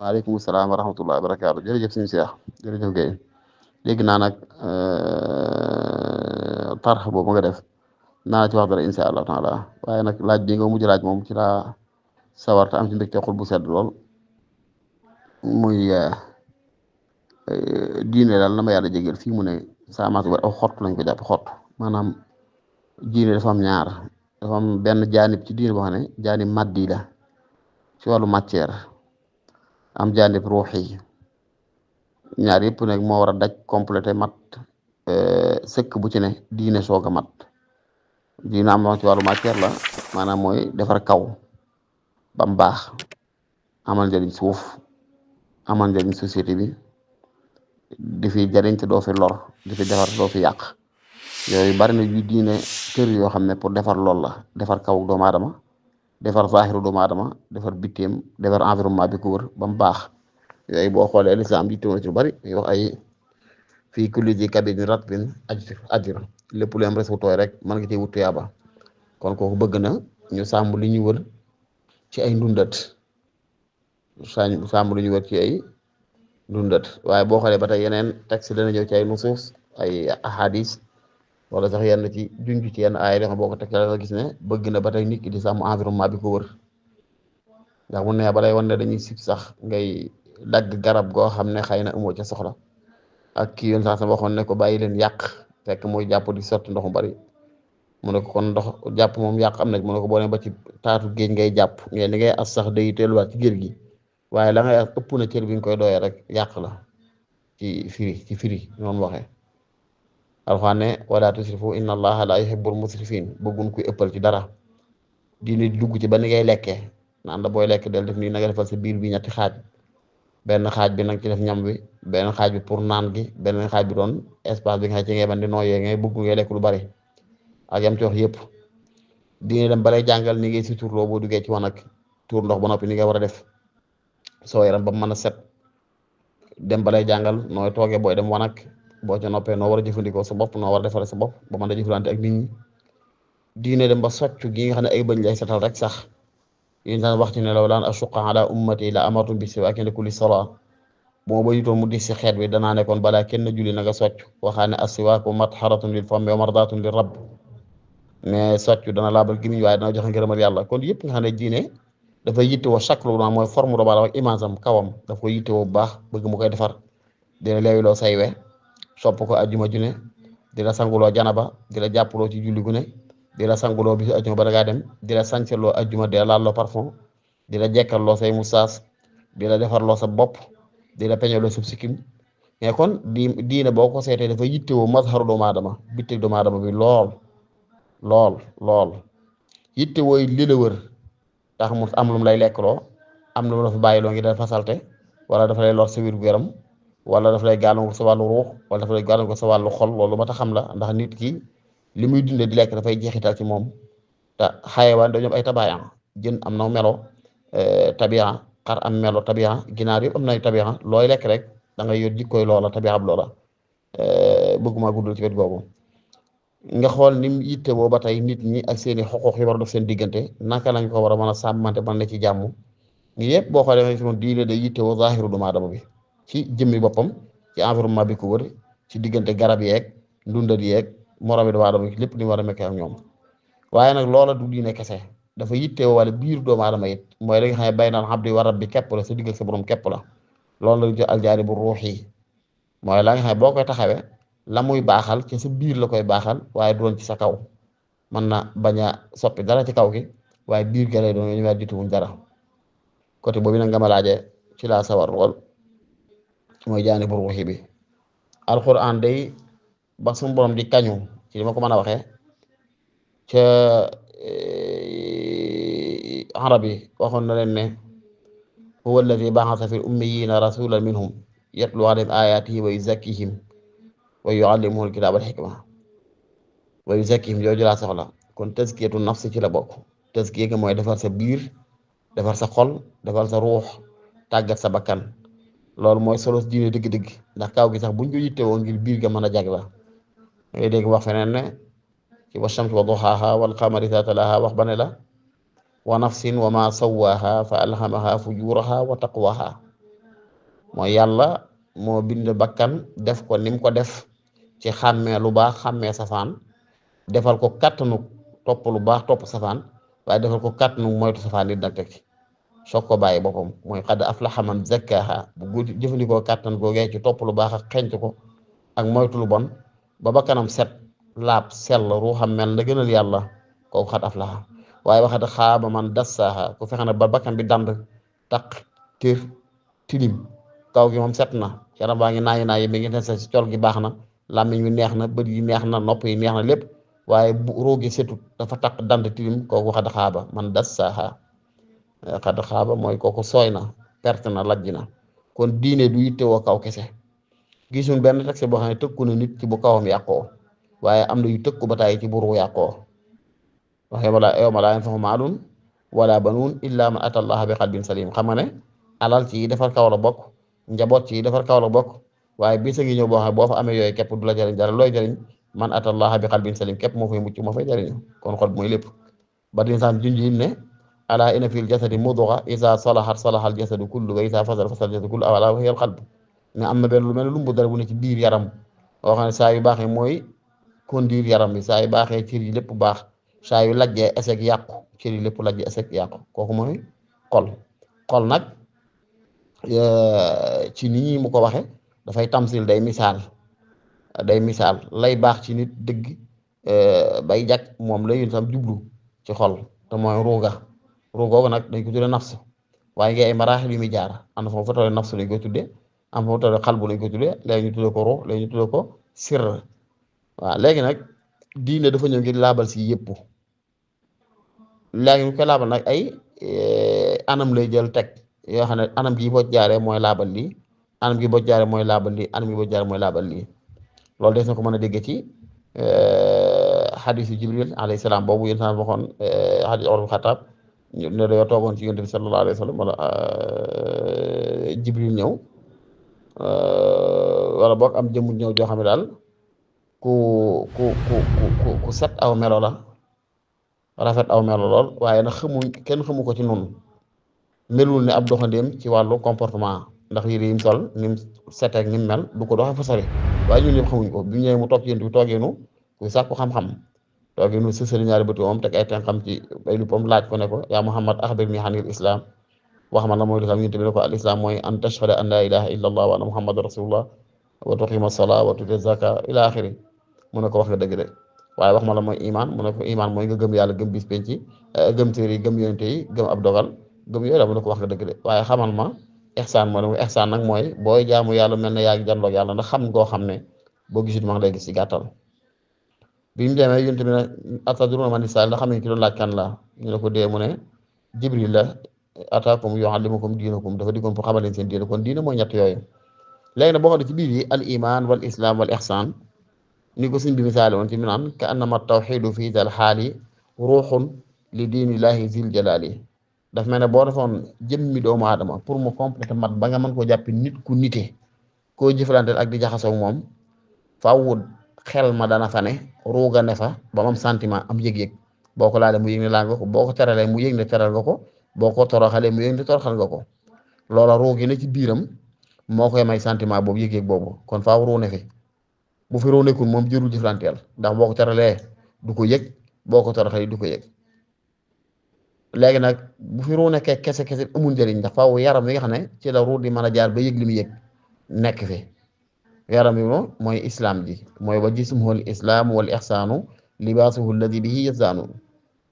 waaleykum salaam wa rahmatullahi wa barakaatu jërëjëf suñu Cheikh jërëjëf Guèye dégg naa nag tarx boobu nga def naa ci wax dara insha allah taala waaye nag laaj bi nga mujj laaj moom ci laa sawar te am ci mbégte xol bu sedd lool muy diine daal na ma yàlla jégal fii mu ne saa maas bari aw xott lañ ko jàpp xott maanaam diine dafa am ñaar dafa am benn jaanib ci diine boo xam ne jaanib maddi la ci wàllu matière am jaanib ruuxi ñaar yëpp nag moo war a daj complété mat sëkk bu ci ne diine soog a mat diine am na ci wàllu matière la maanaam mooy defar kaw ba mu baax amal njëriñ suuf amal njëriñ société bi di fi jëriñ te doo fi lor di fi defar te doo fi yàq yooyu bari na yu diine kër yoo xam ne pour defar lool la defar kaw doomu aadama defar zaahiru doomu aadama defar bitteem defar environnement bi ko wër ba mu baax yooyu boo xoolee lislaam yi teew ci lu bari yoo ay fii kulli ji kabidin ratbin ajr lépp lu am res wu tooy rek mën nga cee wut tuyaaba kon kooku bëgg na ñu sàmm li ñu wër ci ay ndundat sàmm li ñu wër ci ay ndundat waaye boo xoolee ba tey yeneen texte dana ñëw ci ay nusuus ay ahadis wala sax yenn ci junj ci yenn aay yoo xam boo ko tekkee nga gis ne bëgg na ba tey nit ki di sàmm environnement bi ko wër ndax mu ne ba lay wan ne dañuy sib sax ngay dagg garab goo xam ne xëy na amoo ca soxla ak kii yoon sax sama waxoon ne ko bàyyi leen yàq fekk mooy jàpp di sotti ndox mu bari mu ne ko kon ndox jàpp moom yàq am na mu ne ko boo ne ba ci taatu géej ngay jàpp ngeen li ngay as sax day teeluwaat ci géej gi waaye la ngay as ëpp na cër bi nga koy doyee rek yàq la ci firi noonu waxee alxuraan ne wala tusrifu inna allaha la yuhibbul musrifin bëggun kuy ëppal ci dara diine dugg ci ba ni ngay lekkee naan la booy lekk del def nii na nga defal sa biir bi ñetti xaaj benn xaaj bi nag ci def ñam bi benn xaaj bi pour naan gi benn xaaj bi doon espace bi nga xam ci ngay ban di nooyee ngay bëgg ngay lekk lu bari ak yam ci wax yëpp diine dem balay jàngal ni ngay si turloo boo duggee ci wanag tuur ndox ba noppi ni nga war a def soo yaram ba mën a set dem balay jàngal nooy toogee booy dem wanag boo ca noppee noo war a jëfandikoo sa bopp noo war a defaree sa bopp ba mën a jëflante ak nit ñi diine dem ba soccu gi nga xam ne ay bëñ lay setal rek sax yéen daan wax ci ne law laan ashuqqa ala ummati la amartum bi siwaak inda kulli salaa moo ba yutoon mu dis si xeet bi danaa nekkoon balaa kenn julli na nga socc waxaa ne as-siwaaku matharatun lil fami wa mardatun lir rabb mais socc dana laabal gimiñ waaye dana joxe ngërëmal yàlla kon yëpp nga xam ne diine dafa yittewoo shaklu naa mooy forme doomu aadama ak image am kawam daf ko yittewoo bu baax bëgg mu koy defar dina leewiloo say we sopp ko ajjuma june di la sanguloo janaba di la jàppaloo ci julli gu ne di la sanguloo bisu ajjuma ba da ngaa dem di la sanceloo ajjuma di la laalloo parfum di la jekkalloo say mustaas di la defarloo sa bopp di la peñaloo sub sikkim mais kon diine boo ko seetee dafa yittewoo mazharu doomu aadama bitteg doomu aadama bi lool yittewoo li la wër tax mu am lu mu lay lekkloo am lu mu la fa bàyyiloo ngi dafa salte wala dafa lay lor sa wér gu yaram wala dafa lay gàllankoor sa wàllu ruux wala dafa lay gàllankoor sa wàllu xol loolu ma ta xam la ndax nit ki li muy dundee di lekk dafay jeexital ci moom te xayawaan dañoo ay tabaayam jën am na melo tabiya xar am melo tabiya ginaar yëpp am na tabiya looy lekk rek da ngay yor jikkooy loola tabiya ab loola bëgguma guddal ci wet googu nga xool ni mu yitte boo ba tey nit ñi ak seeni xoxoox yi war a def seen diggante naka lañ ko war a mën a sàmmante mën na ci jàmm ngi yëpp boo xoolee moom diine day yitte woo zaahiru doomu aadama bi ci jëmmi boppam ci environnement bi ko wër ci diggante garab yeeg ndundat yeeg moromi doomu aadama lépp ni war a mekkee ak ñoom waaye nag loola du diine kese dafa yittewoo wala biir doomu aadama it mooy la nga xam ne baynal abdi wa rabbi képp la sa digg ak sa borom képp la loolu la aljaari bu ruux yi mooy la nga xam ne boo koy taxawee la muy baaxal ci sa biir la koy baaxal waaye doon ci sa kaw mën na bañ a soppi dara ci kaw gi waaye biir ga lay doon ñu weer jituwuñ dara côté boobu nag nga ma laajee ci laa sawar lool mooy jaani bu ruuxi bi alquran day ba suñu borom di kañu ci li ma ko mën a waxee ca arab yi waxoon na leen ne huwa alladi ba'atha fil ummiyina rasulan minhum yatlu alayhim ayatihi wa yuzakkihim wa yuallimuhum alkitaba wal hikma wa yuzakkihim jooju laa soxla kon tazkiyatu nafsi ci la bokk tazkiya ga mooy defar sa biir defar sa xol defar sa ruux tàggat sa bakkan loolu mooy solo diine dëgg-dëgg ndax kaw gi sax buñ ko yittewoo ngir biir ga mën a jag la ngay dégg wax feneen ne ci wa shamsi wa duhaaha wal qamari idhaa talaaha wax ba ne la wa nafsin wa ma sawwaaha fa alhamaha fujuraha wa taqwaha mooy yàlla moo bind bakkan def ko nim ko def ci xàmmee lu baax xàmmee safaan defal ko kàttanu topp lu baax topp safaan waaye defal ko kàttanu moytu safaan nit nag teg ci soog ko bàyyi boppam mooy qad aflaha man zakkaha bu guuti jëfandikoo kàttan googee ci topp lu baax ak xenc ko ak moytu lu bon ba bakkanam set laab sell ruuxam mel na gënal yàlla kooku xad aflaha waaye waxat xaaba man dassaaha ku fexe na ba bakkan bi dand taq tir tilim kaw gi moom set na yaram baa ngi naayi mi ngi ne sa ci col gi baax na làmmiñ wi neex na bët yi neex na nopp yi neex na lépp waaye bu roogi setut dafa taq dand tilim kooku xad xaaba man dassaaha xad xaaba mooy kooku sooy na perte na lajj na kon diine du yittewoo kaw kese gisuñ benn texte boo xam ne tëkku na nit ci bu kawam yàqoo waaye am na yu tëkku ba tàyyi ci bu ruu yàqoo wax yawma laa yanfa'u maalun wala banuun illa man ata allaha bi qalbin salim xam nga ne alal ci defar kaw la bokk njaboot ci defar kaw la bokk waaye bisa ngi ñëw boo xam ne boo fa amee yooyu képp du la jëriñ dara looy jëriñ man ata allaha bi qalbin salim képp moo fay mucc moo fay jëriñ kon xol mooy lépp ba di saan junji ne ala inna fil jasadi mudga isa salahat salaha al jasadu kullu wa isa fasada fasada al jasadu kullu ala wa hiya al qalb ne am na benn lu mel ne lumbu dara bu ne ci biir yaram boo xam ne saa yu baaxee mooy conduire yaram bi saa yu baaxee cër yi lépp baax saa yu lajjee esek yàqu cër yi lépp lajjee esek yàqu kooku mooy xol nag ci ni ñi mu ko waxe dafay tamsil day misaal lay baax ci nit dëgg bay jag moom la yun sam jublu ci xol te mooy ruugoogu nag dañ ko tuddee nafsu waaye ngi ay maraaxil yu muy jaar am na foofu tollee nafsu lañ koy tuddee am foofu tollee xalbu lañ koy tuddee léegi ñu tuddee ko ruux léegi ñu tuddee ko sirr waaw léegi nag diine dafa ñëw ngir laabal si yëpp léegi ñu koy laabal nag ay anam lay jël teg yoo xam ne anam gi boo jaaree mooy laabal lii anam gi boo jaaree mooy laabal lii anam gi boo jaaree mooy laabal lii loolu des na ko mën a dégg ci xadisu jibril alayhi salaam boobu yéen saa waxoon xadis Umar ibn Xattaab ne dañoo toogoon ci yonent bi sallallahu alayhi wa sallam wala jibril ñëw wala boog am jëmm ñëw joo xam ne daal ku set aw melo la rafet aw melo lool waaye nag kenn xamu ko ci noonu melul ne ab doxandéem ci wàllu comportement ndax yére yim sol nim seteeg nim mel du ko doxe fa sori waaye ñun ñëpp xamuñ ko bi ñëwee mu toog ci yént bi toogeenu ku sàkku xam-xam toogeenu sësali ñaari bëti moom teg ay ten xam ci ay luppam laaj ko ne ko yaa Muhammad axbirnii anil islam wax ma la mooy lislaam yént bi ne ko al islam mooy an tashhada an la ilaha illa allah wa anna muhammadan rasulullah wa tuqima salaa wa tuti zaka ila axiri mu ne ko wax nga dëgg de waaye wax ma la mooy iman mu ne ko iman mooy nga gëm yàlla gëm bis penc gëm téere yi gëm yonente yi gëm ab dogal gëm yooyu la mu ne ko wax nga dëgg de waaye xamal ma ihsaan mooy ihsaan nag mooy booy jaamu yàlla mel ne yaa ngi janloog yàlla ndax xam ngoo xam ne boo gisut ma ngi lay gis ci gàttal bi mu demee yonente bi ne atadruuna man isaal ndax xam ne ki doon laaj kan la ñu ne ko dee mu ne jibril la ataakum yuallimukum diinakum dafa diggoon pour xamal leen seen diine kon diine mooy ñett yooyu léegi nag boo xam ne ci biir yi al iman wal islam wal ihsan ni ko suñ bi misaale woon ci mi naan ka annama tawxidu fii dal xaali ruuxun li diinillahi zil jalaali daf mel ne boo defoon jëmmi doomu aadama pour mu complété mat ba nga mën koo jàppi nit ku nite koo jëfalanteel ak di jaxasoo moom faaw xel ma dana fa ne ruuga ne fa ba mu am sentiment am yëg-yëg boo ko laalee mu yëg ne laal nga ko boo ko teralee mu yëg ne teral nga ko boo ko toroxalee mu yëg ne toroxal nga ko loola ruugi ne ci biiram moo koy may sentiment boobu yëg-yëg boobu kon faaw ruu ne fi bu fi ruu nekkul moom jërul jëflanteel ndax boo ko teralee du ko yëg boo ko toroxalee du ko yëg léegi nag bu fi ruu nekkee kese amul njëriñ ndax faaw yaram wi nga xam ne ci la ruu di mën a jaar ba yëg li mu yëg nekk fi yaram wi moom mooy islam ji mooy wa jismuhul islam wal ihsaanu libaasuhu alladi bihi yazdaanu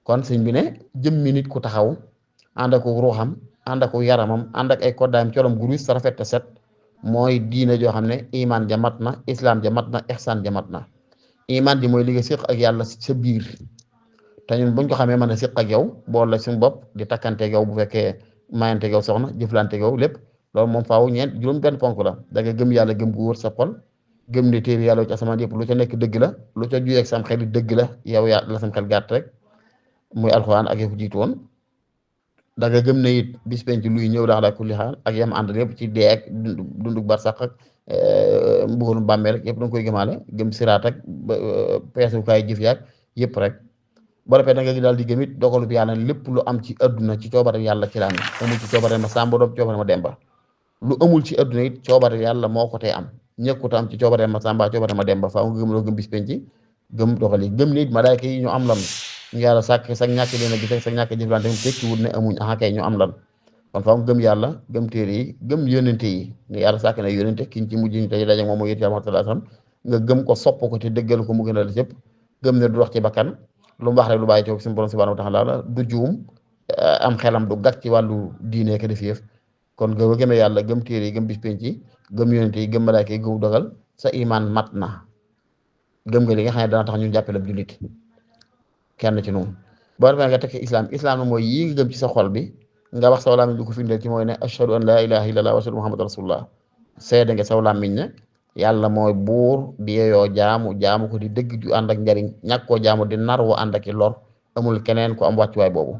kon sëñ bi ne jëmmi nit ku taxaw ànd ak ruuxam ànd ak yaramam ànd ak ay koddaayam colom gu ruus rafet te set mooy diine joo xam ne iman ja mat na islam ja mat na ihsaan ja mat na iman ji mooy li nga séq ak yàlla sa biir te ñun buñ ko xamee mën a séq ak yow bool la suñu bopp di takkanteeg yow bu fekkee mayante yow soxna jëflanteeg yow lépp loolu moom faaw ñeent juróom benn ponk la da nga gëm yàlla gëm gu wóor sa xol gëm ne téere yàlla ci asamaan yëpp lu ca nekk dëgg la lu ca juyeeg sam xel dëgg la yow yaa la sam xel gàtt rek muy alxuraan ak yëfu jiitu woon da nga gëm ne it bis penc luy ñëw dax la kulli xaal ak yam ànd yëpp ci dee ak dundug barsàq ak mbugalum bàmmeel yëpp da nga koy gëmaale gëm siraat ak peesukaay jëf yaag yëpp rek boo defee da nga daal di gëm it dogalu bi yàlla lépp lu am ci adduna ci coobare yàlla ci la am amul ci coobare ma sàmba doom coobare ma demba lu amul ci adduna it coobare yàlla moo ko tee am ñëkkut am ci coobare ma sàmba coobare ma demba faaw nga gëm loo gëm bis penc gëm doxali gëm nit malaayka yi ñu am lan ñu yàlla sàkk sax ñàkk leen a gis ak sax ñàkk jëflante mu tekki wut ne amuñ kay ñu am lan kon faaw nga gëm yàlla gëm téere yi gëm yónente yi ne yàlla sàkk na yónente kiñ ci mujj ñu tey daje moom mooy yéen yàlla sallallahu alayhi wasallam nga gëm ko sopp ko te dëggal ko mu gën a la yëpp gëm ne du wax ci bakkan lu mu wax rek lu bàyyi ci suñu borom subhanahu wa ta'ala du juum am xelam du gàtt ci wàllu diine ka def yëf kon nga gëmee yàlla gëm téere yi gëm bis penc yi gëm yónente yi gëm malaaka yi gëm dogal sa iman mat na gëm nga li nga xam ne dana tax ñu jàppale ab jullit kenn ci noonu boo defee nga tekki islam mooy yii nga gëm ci sa xol bi nga wax saw làmmiñ du ko firndeel ci mooy ne ashhadu an laa ilaha illallah wa ashhadu muhammad rasulullah seede nga saw làmmiñ ne yàlla mooy buur di yeyoo jaamu ko di dëgg ju ànd ak njariñ ñàkk koo jaamu di nar wo ànd ak i lor amul keneen ku am wàccuwaay boobu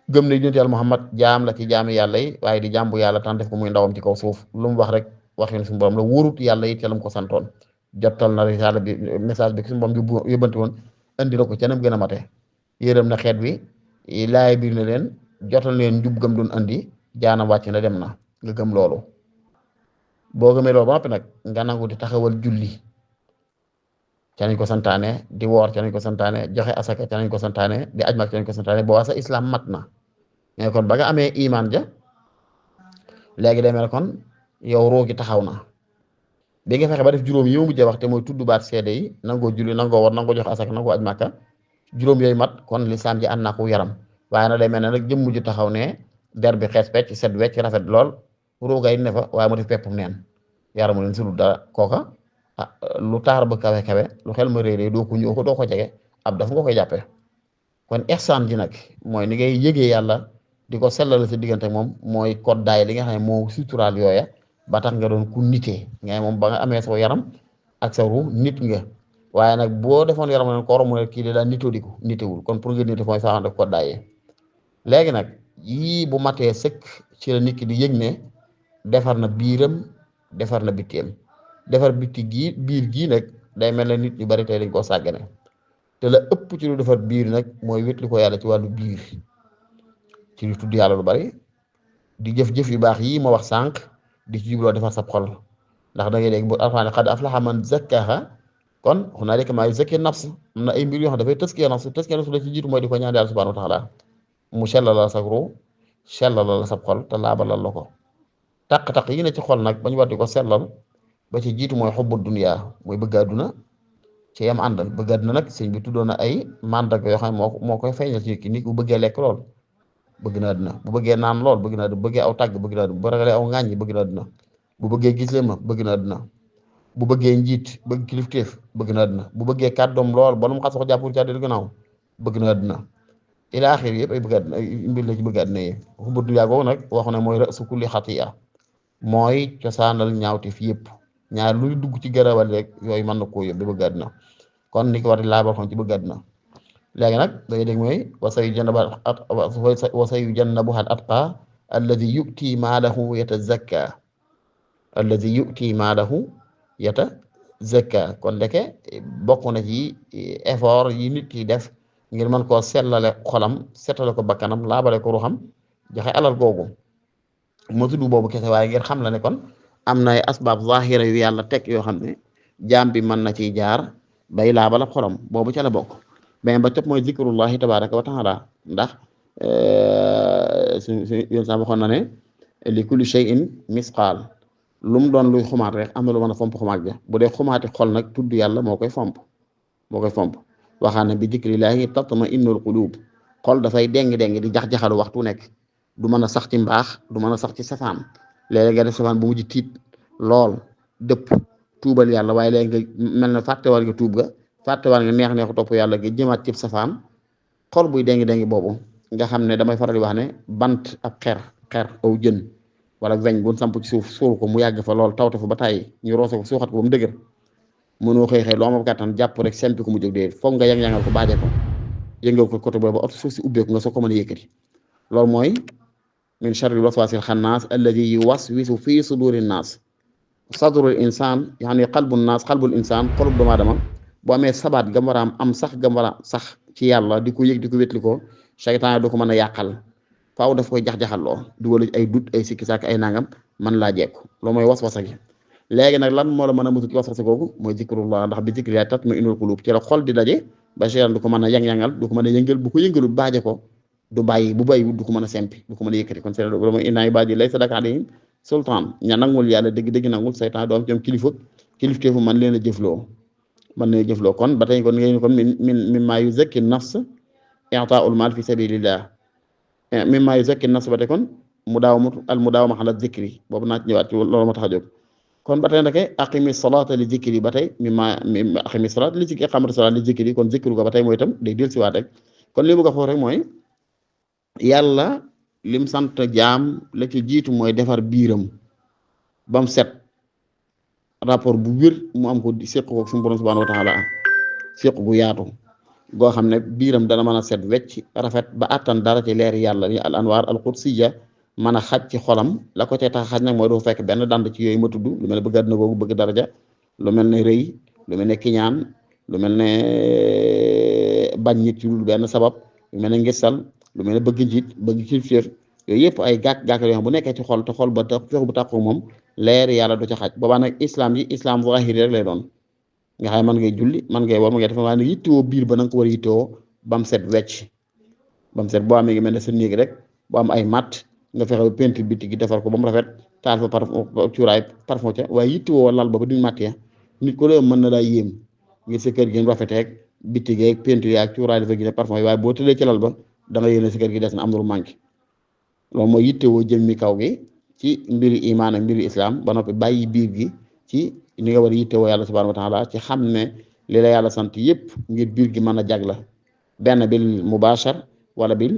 gëm ne yonent yàlla Muhammad jaam la ci jaami yàlla yi waaye di jaam bu yàlla tan def ko muy ndawam ci kaw suuf lu mu wax rek waxin suñu borom la wóorut yàlla it ca la mu ko santoon jottal na risaala bi message bi suñu borom bi yóbbante woon indi la ko ca nam gën a mate yërëm na xeet bi laay biir na leen jotal leen njub gëm doon andi jaanam wàcc na dem na nga gëm loolu boo gëmee loolu ba noppi nag nga nangu di taxawal julli ca nañ ko santaane di woor ca nañ ko santaane joxe asaka ca nañ ko santaane di aj mak ca nañ ko santaane boo sa islam mat na mais kon ba nga amee iman ja léegi day mel kon yow roogi taxaw na bi nga fexe ba def juróom yi ma mujjee wax te mooy tudd baat seede yi nangoo julli nangoo woor nangoo joxe asaka nangoo aj makka juróom yooyu mat kon lislaam ji ànd naa ko yaram waaye nag day mel ne nag jëmm ju taxaw ne der bi xees pecc set wecc rafet lool rooga yi ne fa waaye mu def peppum neen yaramu leen sulu dara kooka lu taar ba kawe kawe lu xel ma réeré doo ko ñëw ko doo ko jege ab daf nga koy jàppee kon ihsaan ji nag mooy ni ngay yëgee yàlla di ko sellal sa diggante moom mooy koddaay li nga xam ne moo suturaal yooya ba tax nga doon ku nitee ngay moom ba nga amee sa yaram ak sa ru nit nga waaye nag boo defoon yaram leen ko war a mun a kii de daal nitoo di ko nitewul kon pour nga nite mooy saxan def koddaayee léegi nag yii bu matee sëkk ci la nit ki di yëg ne defar na biiram defar na bitteem defar bitti gii biir gii nag day mel ne nit ñu bari tey dañ koo sàggane te la ëpp ci lu defar biir nag mooy wétli ko yàlla ci wàllu biir ci lu tudd yàlla lu bari di jëf-jëf yu baax yii ma wax sànq di ci jubloo defar sa xol ndax da ngay dégg bu alxuraan qad aflaha man zakkaha kon hunaalika maa yuzakki nafs am na ay mbir yoo xam dafay tëskee nafs la ci jiitu mooy di ko ñaan yàlla subhaanahu wa taala mu sellalal sa ru sellalal sa xol te laabalal la ko taq-taq yi ne ci xol nag bañ war di ko sellal ba ci jiitu mooy xubbu dunya mooy bëgg àdduna ci yam àndal bëgg àdduna nag sëñ bi tuddoon na ay mandarga yoo xam ne moo koy feeñal ci nit bu bëggee lekk lool bëgg na àdduna bu bëggee naan lool bëgg na àdduna bu bëggee aw tàgg bëgg na àdduna bu ragalee aw ŋàññi bëgg na àdduna bu bëggee gis leen ma bëgg na àdduna bu bëggee njiit bëgg kilifteef bëgg na àdduna bu bëggee kàddoom lool ba lu mu xas wax jàppul ci àddina gannaaw bëgg na àdduna ila axir yëpp ay bëgg àdduna ay mbir la ci bëgg àdduna yi xubbu dunya googu nag wax ne mooy ra'su kulli xatiya mooy cosaanal ñaawte fi yëpp ñaar luy dugg ci garawal rek yooyu mën na koo yóbbu bëgg àdduna kon ni ko war di laabal xoon ci bëgg àdduna léegi nag da ngay dégg mooy wa sayujannabuha al-atqa alladi yu'ti maalahu yatazakka alladi yu'ti maalahu yatazakka kon ndeke bokk na ci effort yi nit ki def ngir mën koo sellale xolam setale ko bakkanam laabale ko ruxam joxe alal googu moo tudd boobu kese waaye ngir xam la ne kon am na ay asbaab zahira yu yàlla teg yoo xam ne jaam bi mën na ciy jaar bay laabal ab xolam boobu ca la bokk mais ba topp mooy zikrullahi tabaraka wa taala ndax yoon sax waxoon na ne li kulli shay'in misqaal lu mu doon luy xumaat rek am na lu mën a fomp xumaat ja bu dee xumaati xol nag tudd yàlla moo koy fomp waxaan ne bi zikrillahi tatma'innul qulub xol dafay déng-déng di jax-jaxalu waxtu nekk du mën a sax ci mbaax du mën a sax ci safaan léeg-léeg nga def safaan bu mujj tiit lool dëpp tuubal yàlla waaye léegi nga mel ne fàttewal nga tuub ga fàttewal nga neex topp yàlla nga jëmaat ci safaan xol buy déngi-déngi boobu nga xam ne damay faral di wax ne bant ab xer aw jën wala weñ bu samp ci suuf suul ko mu yàgg fa lool tawte fa ba tàyyi ñu roose ko suuxat ko ba mu dëgër mënoo xëy loo am kàttan jàpp rek sempi ko mu jóg dee foog nga yang-yangal ko baaje ko yëngal ko côté boobu ba suuf si ubbeeku nga soo ko mën a yëkkati loolu mooy min sharri waswasil xannaas alladi yuwaswisu fii suduri nnaas sadrul insaan yaani qalbul insaan xolub doomu aadama boo amee sabaat gam war a am sax gam war a sax ci yàlla di ko yëg di ko wétli ko seytaan du ko mën a yàqal faaw daf koy jax-jaxal loo dugal ay dut ay sikki sàkk ay nangam man laa jekku loolu mooy was-wasa gi léegi nag lan moo la mën a musu ci was-wasa googu mooy zikrullah ndax bi zikri yaa tatma'innul qulub ci la xol di daje ba seytaan du ko mën a yang-yangal du ko mën a yëngal bu ko yëngalul baaje ko du bàyyi bu bàyyi du ko mën a sempi du ko mën a yëkkati kon seytaan loolu mooy inna ibaadi laysa laka alayhim sultaan ña nangul yàlla dëgg-dëgg nangul seytaan doom ci ñoom kilifteefu man leen a jëfloo kon ba tey kon ngeen kon mimma yuzakki nafs i'taa'ul maal fi sabilillah mimma yuzakki nafs ba tey kon mudaawama ala zikri boobu naa ci ñëwaat ci loolu ma tax a jóg kon ba tey nag aqimi salaata li zikri ba tey aqimi salaata li zikri aqamati salaata li zikri kon zikru ko ba tey mooy itam day dellusiwaat rek kon li mu ko foofu rek mooy yàlla lim sant jaam la ci jiitu mooy defar biiram ba mu set rapport bu wér mu am ko séq ko suñu borom subhanahu wa taala séq gu yaatu goo xam ne biiram dana mën a set wecc rafet ba attan dara ci leer yàlla ni al anwaar al qudsiya mën a xaj ci xolam la ko cay tax xaj nag mooy doo fekk benn dand ci yooyu ma tudd lu mel ne bëgg àddina googu bëgg daraja lu mel ne rëy lu mel ne kiñaan lu mel ne bañ nit ci lu benn sabab lu mel ne ngisal lu mel ne bëgg njiit bëgg kilifteef yooyu yëpp ay gàkk-gàkk yoo xam bu nekkee ci xol te xol ba fex bu tàqu moom leer yàlla du ca xaj boobaa nag islam zahiri rek lay doon nga xam ne man ngay julli man ngay war ma ngay def waaye nag yittewoo biir ba na nga ko war a yittewoo ba mu set wecc ba mu set boo amee ngi mel ne sa néeg rek boo am ay matt nga fexe ba peinture bitti gi defar ko ba mu rafet taal fa cuuraay parfum ca waaye yittewoo lal ba duñ matt ya nit ko la mën na laa yéem ngir sa kër gi rafeteeg bitti geeg peinture yaag cuuraay dafa gi parfum yi waaye boo tëddee ci lal ba da nga yéene sa kër gi des na am na lu manqué loolu mooy yittewoo jëmmi kaw gi ci mbiri imaan ak mbiri islam ba noppi bàyyi biir gi ci ni nga war a yittewoo yàlla subhanahu wa taala ci xam ne li la yàlla sant yëpp ngir biir gi mën a jag la benn bil mubashar wala bil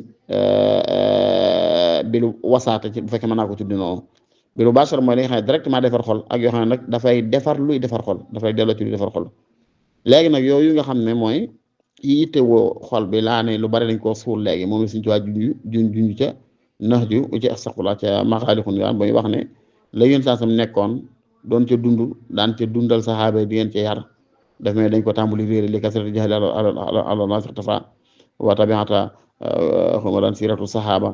wasaata ci bu fekkee mën naa ko tuddi noonu bil mubashar mooy li nga xam ne directement defar xol ak yoo xam ne nag dafay defar luy defar xol dafay delloo ci luy defar xol léegi nag yooyu nga xam ne mooy yittewoo xol bi laa ne lu bari dañ koo suul léegi moom la suñu ci waa junj ca nax ju ci astaqula ca maxaalixun yaan ba ñu wax ne la yéen saa sam nekkoon doon ca dund daan ca dundal saxaaba di ngeen ca yar daf mel dañ ko tàmbali réere li kasrati jahli ala naas tafa wa tabiata xuma daan siratu saxaaba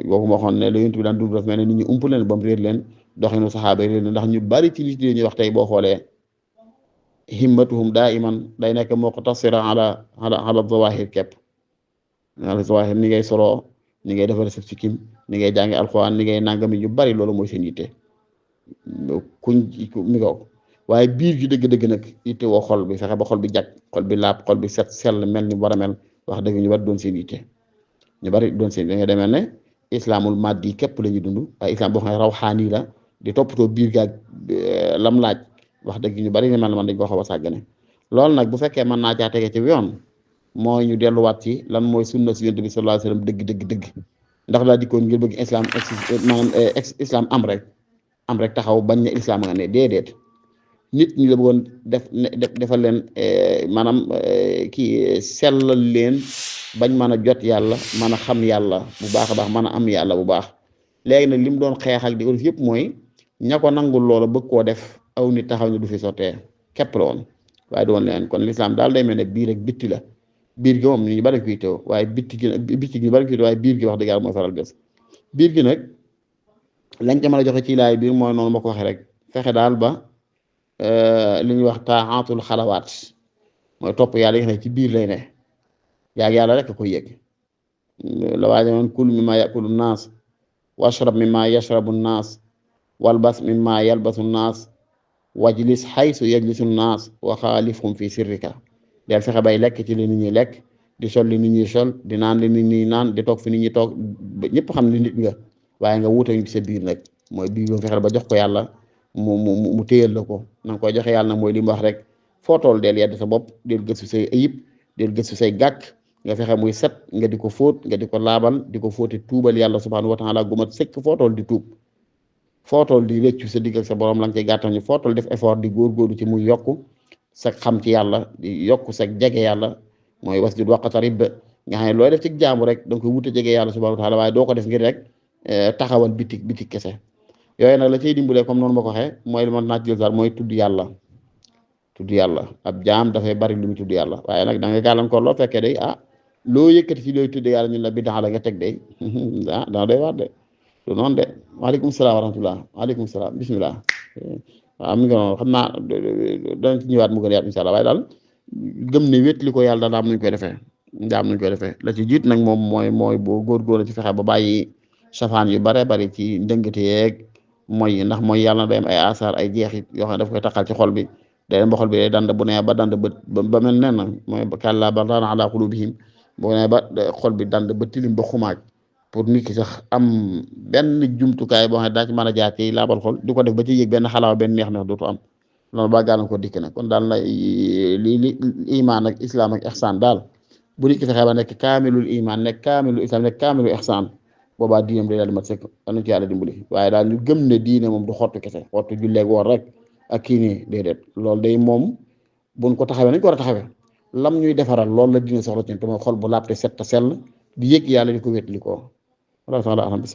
boobu ma waxoon ne la yéen bi daan dund daf mel ne nit ñi ump leen ba mu réer leen doxinu saxaaba yi réer leen ndax ñu bari ci nit ñuy wax tey boo xoolee himmatuhum daa iman day nekk muqtasira ala zawahir képp ala zawahir ni ngay soloo ni ngay defal sa sikkim ni ngay jàngi alxuraan ni ngay nangami ñu bari loolu mooy seen yitte mi ko waaye biir gi dëgg-dëgg nag yitte woo xol bi fexe ba xol bi jag xol bi laab xol bi set sell mel ni war a mel wax dëgg ñu bari doon seen yitte ñu bari doon seen da ngay demee ne islamul maddi képp la ñuy dund waaye islam boo xam ne rawxaani la di toppatoo biir gaag lam laaj wax dëgg ñu bari ne mel man dañ koo xaw a sàggane loolu nag bu fekkee mën naa caa tege ci yoon mooy ñu delluwaat ci lan mooy sunna si yonent bi sallallahu alayhi wasallam dëgg ndax daa dikkoon ngir bëgg islam maanaam islam am rek taxaw bañ ne islam nga ne déedéet nit ñi la bëggoon defal leen maanaam kii sellal leen bañ mën a jot yàlla mën a xam yàlla bu baax a baax mën a am yàlla bu baax léegi nag li mu doon xeex ak di ko def yëpp mooy ña ko nangul loola bëgg koo def aw nit taxaw ne du fi sottee képp la woon waaye du woon leneen kon l'islam daal day mel ne biir ak bitti la biir gi moom ñu bari kuy teew waaye bitti gi ñu bari kuy teew waaye biir gi wax dëgg yàlla mooy faral des biir gi nag lañ ca mën a joxe ci laay biir mooy noonu ma ko waxee rek fexe daal ba li ñuy wax taaxaatul xalawaat mooy topp yàlla yi nga xam ne ci biir lay ne yaag yàlla rek a koy yëg la waaja man kul mimma yakulu naas washrab mimma yashrabu naas walbas mimma yalbasu naas wajlis xaysu yajlisu naas wa xaalifhum fi sirrika del fexe bay lekk ci li nit ñi lekk di sol li nit ñi sol di naan li nit ñi naan di toog fi nit ñi toog ñëpp xam li nit nga waaye nga wuute ñu ci sa biir nag mooy biir moom fexeel ba jox ko yàlla mu téyal la ko na nga koy joxe yàlla nag mooy li mu wax rek foo tool del yedd sa bopp del gëstu say ayib del gëstu say gàkk nga fexe muy set nga di ko fóot nga di ko laabal di ko fóote tuubal yàlla subhanahu wa taala gumat sëkk foo tool di tuub foo tool di réccu sa digg ak sa borom la nga cay gàttal ñu foo tool def effort di góorgóorlu ci muy yokku sa xam ci yàlla di yokku sa jege yàlla mooy wasjud waqtarib nga xam ne looy def ci jaamu rek da nga koy wute jege yàlla subhanahu wa taala waaye doo ko def ngir rek taxawal bitik kese yooyu nag la cay dimbalee comme noonu ma ko waxee mooy li ma naaj jël saar mooy tudd yàlla ab jaam dafay bari lu mu tudd yàlla waaye nag da nga gàllankoor loo fekkee day loo yëkkati ci looy tudd yàlla ñun la biddaa la nga teg day dana doy waar de du noonu de waaleykum salaam wa rahmatullah waaleykum salaam bismillah waaw mi ngi noonu xam naa danañ ci ñëwaat mu gën a yaat insha allah waaye daal gëm ne wétli ko yàlla daal am nuñ koy defee daa am nuñ koy defee la ci jiit nag moom mooy boo góorgóorlu ci fexe ba bàyyi safaan yu bare bari ci ndëngate yeeg mooy ndax mooy yàlla day am ay asaar ay jeexit yoo xam ne daf koy taxal ci xol bi day dem ba xol bi day dand bu nee ba dand ba mel nen na mooy kàllaa bal raana ala qulubihim bu nee ba xol bi dand ba tilim ba xumaaj pour nit ki sax am benn jumtukaay boo xam ne daa ci mën a jaar ci laabal xol di ko def ba ci yëg benn xalaaw benn neex dootu am loolu ba gàllankoor ko dikk na kon daal na li iman ak islam ak ihsan daal bu nit ki fexee ba nekk kaamilul iman nekk kaamilul islam nekk kaamilul ihsan boobaa diinam day daal di mat sëkk anu ci yàlla dimbali waaye daal ñu gëm ne diine moom du xottu kese xottu julleeg woor rek ak kii nii déedéet loolu day moom buñ ko taxawee nañ ko war a taxawee lam ñuy defaral loolu la diine soxla ci te mooy xol bu laabte set te sell di yëg yàlla di ko wétli ko wala taala alam bi